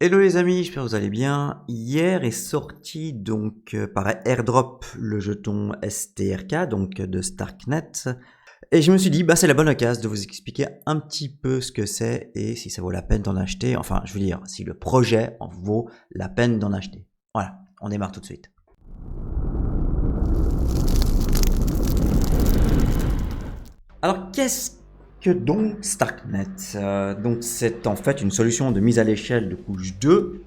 Hello les amis, j'espère que vous allez bien. Hier est sorti par airdrop le jeton STRK, donc de Starknet. Et je me suis dit, c'est la bonne occasion de vous expliquer un petit peu ce que c'est et si ça vaut la peine d'en acheter. Enfin, je veux dire, si le projet en vaut la peine d'en acheter. Voilà, on démarre tout de suite. Alors, qu'est-ce que donc Starknet? Donc c'est en fait une solution de mise à l'échelle de couche 2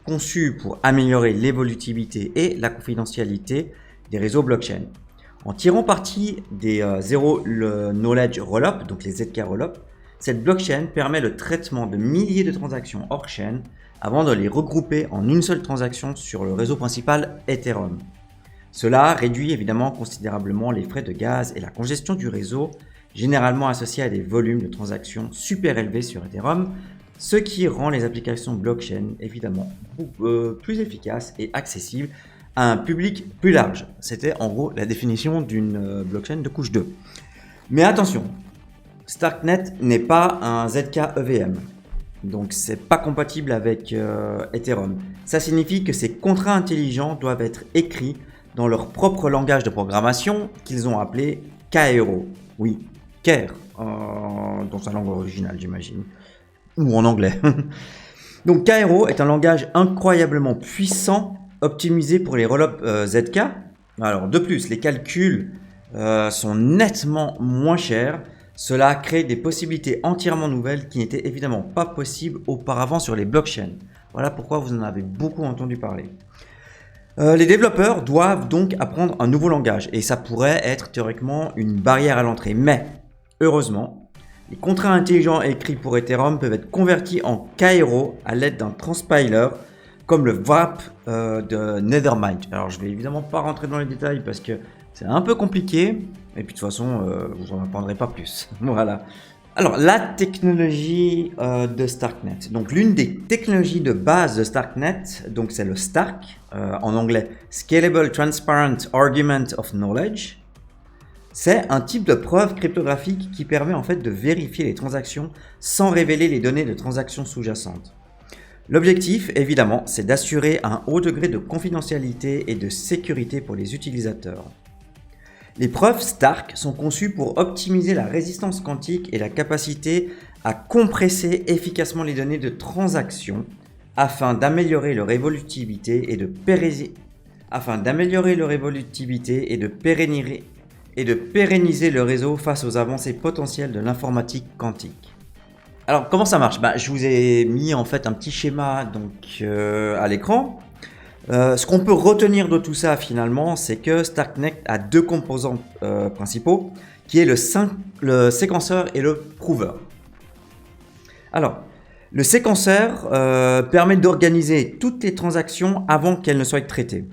conçue pour améliorer l'évolutivité et la confidentialité des réseaux blockchain. En tirant parti des Zero Knowledge Rollup, donc les ZK Rollup, cette blockchain permet le traitement de milliers de transactions hors chaîne avant de les regrouper en une seule transaction sur le réseau principal Ethereum. Cela réduit évidemment considérablement les frais de gaz et la congestion du réseau, généralement associés à des volumes de transactions super élevés sur Ethereum, ce qui rend les applications blockchain évidemment plus efficaces et accessibles à un public plus large. C'était en gros la définition d'une blockchain de couche 2. Mais attention, Starknet n'est pas un ZK EVM, donc c'est pas compatible avec Ethereum. Ça signifie que ces contrats intelligents doivent être écrits dans leur propre langage de programmation qu'ils ont appelé Kaero. Oui, Care, dans sa langue originale j'imagine, ou en anglais. Donc Kaero est un langage incroyablement puissant, optimisé pour les rollups ZK. Alors de plus, les calculs sont nettement moins chers. Cela crée des possibilités entièrement nouvelles qui n'étaient évidemment pas possibles auparavant sur les blockchains. Voilà pourquoi vous en avez beaucoup entendu parler. Les développeurs doivent donc apprendre un nouveau langage et ça pourrait être théoriquement une barrière à l'entrée. Mais heureusement, les contrats intelligents écrits pour Ethereum peuvent être convertis en Kaero à l'aide d'un transpiler comme le WAP de Nethermind. Alors je vais évidemment pas rentrer dans les détails parce que c'est un peu compliqué et puis de toute façon vous n'en apprendrez pas plus. Voilà. Alors la technologie de Starknet. Donc l'une des technologies de base de Starknet, donc c'est le Stark, en anglais Scalable Transparent Argument of Knowledge. C'est un type de preuve cryptographique qui permet en fait de vérifier les transactions sans révéler les données de transactions sous-jacentes. L'objectif, évidemment, c'est d'assurer un haut degré de confidentialité et de sécurité pour les utilisateurs. Les preuves Stark sont conçues pour optimiser la résistance quantique et la capacité à compresser efficacement les données de transactions afin d'améliorer leur évolutivité et de pérenniser le réseau face aux avancées potentielles de l'informatique quantique. Alors comment ça marche? Je vous ai mis en fait un petit schéma à l'écran. Ce qu'on peut retenir de tout ça finalement, c'est que Starknet a deux composants principaux, qui est le séquenceur et le prover. Alors, le séquenceur permet d'organiser toutes les transactions avant qu'elles ne soient traitées.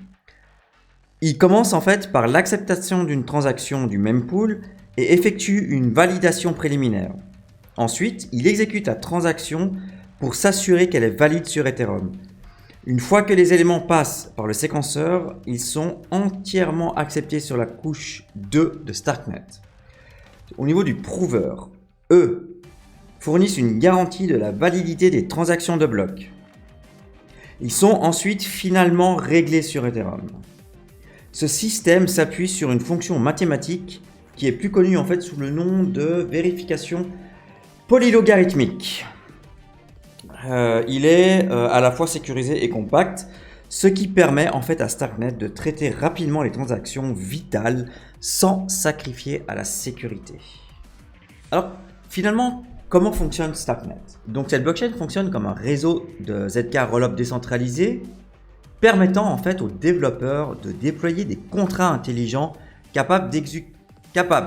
Il commence en fait par l'acceptation d'une transaction du mempool et effectue une validation préliminaire. Ensuite, il exécute la transaction pour s'assurer qu'elle est valide sur Ethereum. Une fois que les éléments passent par le séquenceur, ils sont entièrement acceptés sur la couche 2 de Starknet. Au niveau du prover, eux fournissent une garantie de la validité des transactions de blocs. Ils sont ensuite finalement réglés sur Ethereum. Ce système s'appuie sur une fonction mathématique qui est plus connue en fait sous le nom de vérification polylogarithmique. Il est à la fois sécurisé et compact, ce qui permet en fait à Starknet de traiter rapidement les transactions vitales sans sacrifier à la sécurité. Alors finalement, comment fonctionne Starknet? Donc cette blockchain fonctionne comme un réseau de ZK Rollup décentralisé permettant en fait aux développeurs de déployer des contrats intelligents capables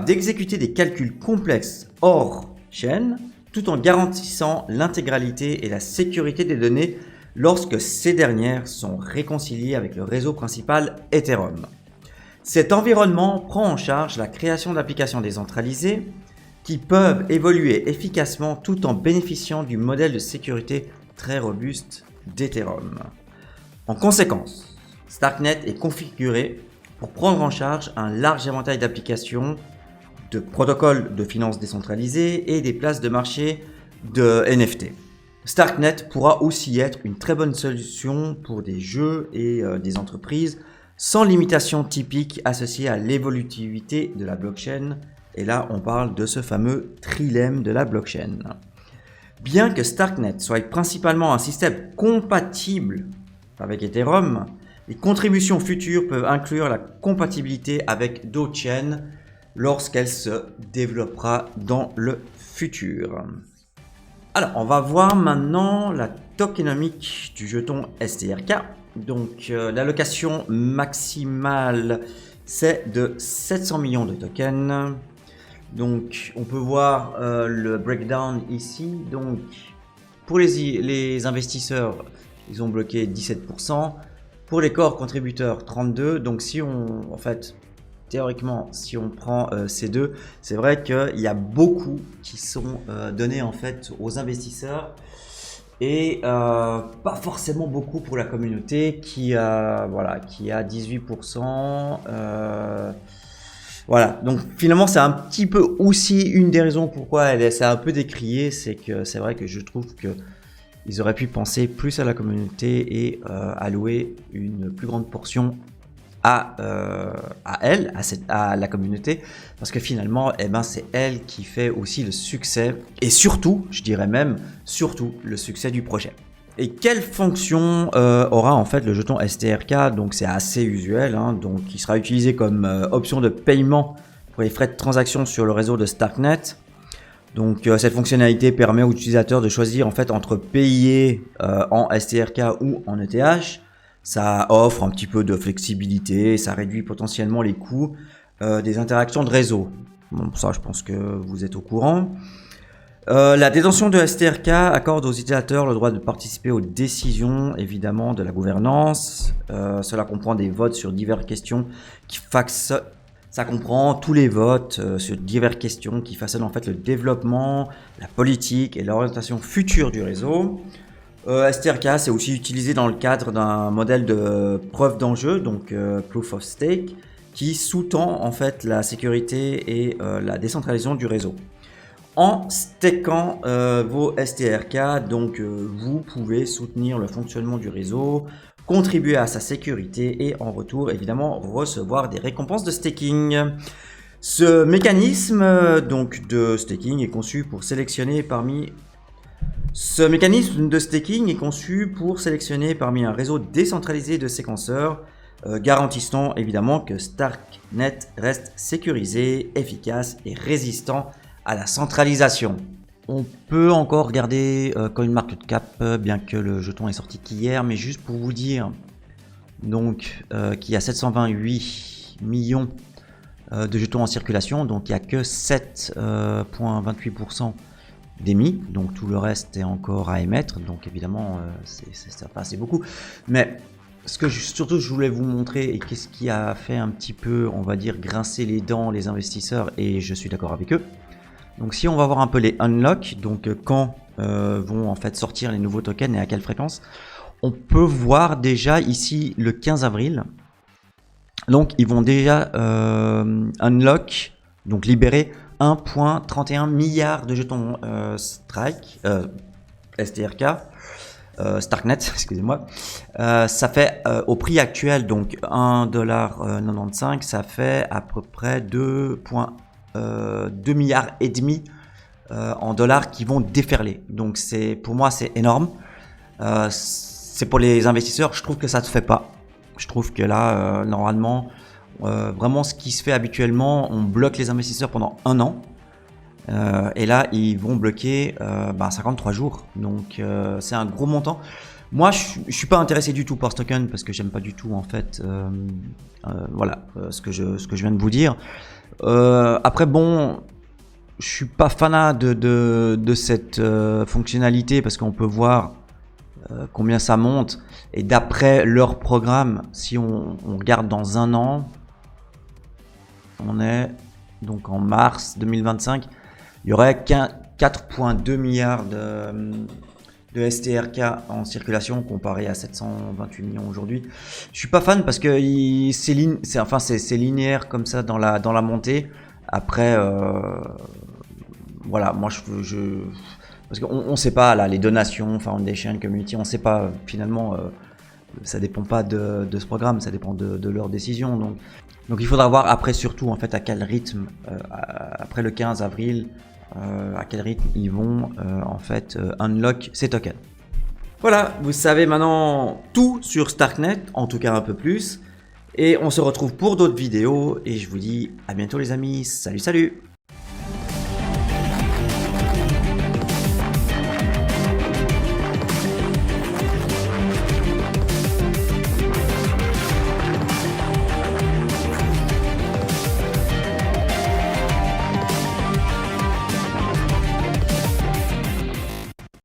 d'exécuter des calculs complexes hors chaîne tout en garantissant l'intégralité et la sécurité des données lorsque ces dernières sont réconciliées avec le réseau principal Ethereum. Cet environnement prend en charge la création d'applications décentralisées qui peuvent évoluer efficacement tout en bénéficiant du modèle de sécurité très robuste d'Ethereum. En conséquence, Starknet est configuré pour prendre en charge un large éventail d'applications, de protocoles de finance décentralisés et des places de marché de NFT. Starknet pourra aussi être une très bonne solution pour des jeux et des entreprises sans limitation typique associée à l'évolutivité de la blockchain. Et là, on parle de ce fameux trilemme de la blockchain. Bien que Starknet soit principalement un système compatible avec Ethereum, les contributions futures peuvent inclure la compatibilité avec d'autres chaînes lorsqu'elle se développera dans le futur. Alors, on va voir maintenant la tokenomique du jeton STRK. Donc, l'allocation maximale, c'est de 700 millions de tokens. Donc, on peut voir le breakdown ici. Donc, pour les investisseurs, ils ont bloqué 17%. Pour les corps contributeurs, 32%. Donc, si on, en fait, théoriquement, si on prend ces deux, c'est vrai qu'il y a beaucoup qui sont donnés en fait aux investisseurs et pas forcément beaucoup pour la communauté qui a 18%. Voilà, donc finalement c'est un petit peu aussi une des raisons pourquoi c'est un peu décrié, c'est que c'est vrai que je trouve que ils auraient pu penser plus à la communauté et allouer une plus grande portion à la communauté, parce que finalement c'est elle qui fait aussi le succès et surtout, je dirais même surtout le succès du projet. Et quelle fonction aura en fait le jeton STRK? Donc c'est assez usuel, donc il sera utilisé comme option de paiement pour les frais de transaction sur le réseau de Starknet. Donc cette fonctionnalité permet aux utilisateurs de choisir en fait entre payer en STRK ou en ETH. Ça offre un petit peu de flexibilité, ça réduit potentiellement les coûts des interactions de réseau. Bon, ça, je pense que vous êtes au courant. La détention de STRK accorde aux utilisateurs le droit de participer aux décisions, évidemment, de la gouvernance. Cela comprend des votes sur diverses questions ça comprend tous les votes sur diverses questions qui façonnent en fait le développement, la politique et l'orientation future du réseau. STRK, c'est aussi utilisé dans le cadre d'un modèle de preuve d'enjeu, donc Proof of Stake, qui sous-tend en fait la sécurité et la décentralisation du réseau. En stakant vos STRK, donc vous pouvez soutenir le fonctionnement du réseau, contribuer à sa sécurité et en retour évidemment recevoir des récompenses de staking. Ce mécanisme donc de staking est conçu pour sélectionner parmi un réseau décentralisé de séquenceurs, garantissant évidemment que Starknet reste sécurisé, efficace et résistant à la centralisation. On peut encore regarder CoinMarketCap, bien que le jeton est sorti qu'hier, mais juste pour vous dire donc qu'il y a 728 millions de jetons en circulation, donc il n'y a que 7,28% d'émis, donc tout le reste est encore à émettre, donc évidemment c'est beaucoup, mais ce que surtout je voulais vous montrer et qu'est-ce qui a fait un petit peu, on va dire, grincer les dents les investisseurs, et je suis d'accord avec eux. Donc si on va voir un peu les unlocks, donc quand vont en fait sortir les nouveaux tokens et à quelle fréquence, on peut voir déjà ici le 15 avril, donc ils vont déjà unlock, donc libérer 1,31 milliard de jetons STRK, Starknet, excusez-moi. Ça fait au prix actuel, donc 1,95$, ça fait à peu près 2,2 milliards et demi en dollars qui vont déferler. Donc pour moi c'est énorme. C'est pour les investisseurs, je trouve que ça ne se fait pas. Je trouve que là normalement vraiment ce qui se fait habituellement, on bloque les investisseurs pendant 1 an. Et là ils vont bloquer 53 jours, donc c'est un gros montant. Moi je suis pas intéressé du tout par ce token parce que j'aime pas du tout en fait ce que je viens de vous dire. Après bon, je suis pas fanat de cette fonctionnalité parce qu'on peut voir combien ça monte, et d'après leur programme, si on regarde dans 1 an, on est donc en mars 2025, il y aurait 4,2 milliards de STRK en circulation comparé à 728 millions aujourd'hui. Je suis pas fan parce que c'est linéaire comme ça dans la montée. Après voilà, moi Parce qu'on ne sait pas, là, les donations, Foundation, Community, on ne sait pas, finalement, ça dépend pas de ce programme, ça dépend de leurs décisions. Donc il faudra voir après surtout, en fait, à quel rythme, après le 15 avril, à quel rythme ils vont, en fait, unlock ces tokens. Voilà, vous savez maintenant tout sur Starknet, en tout cas un peu plus. Et on se retrouve pour d'autres vidéos, et je vous dis à bientôt les amis, salut salut!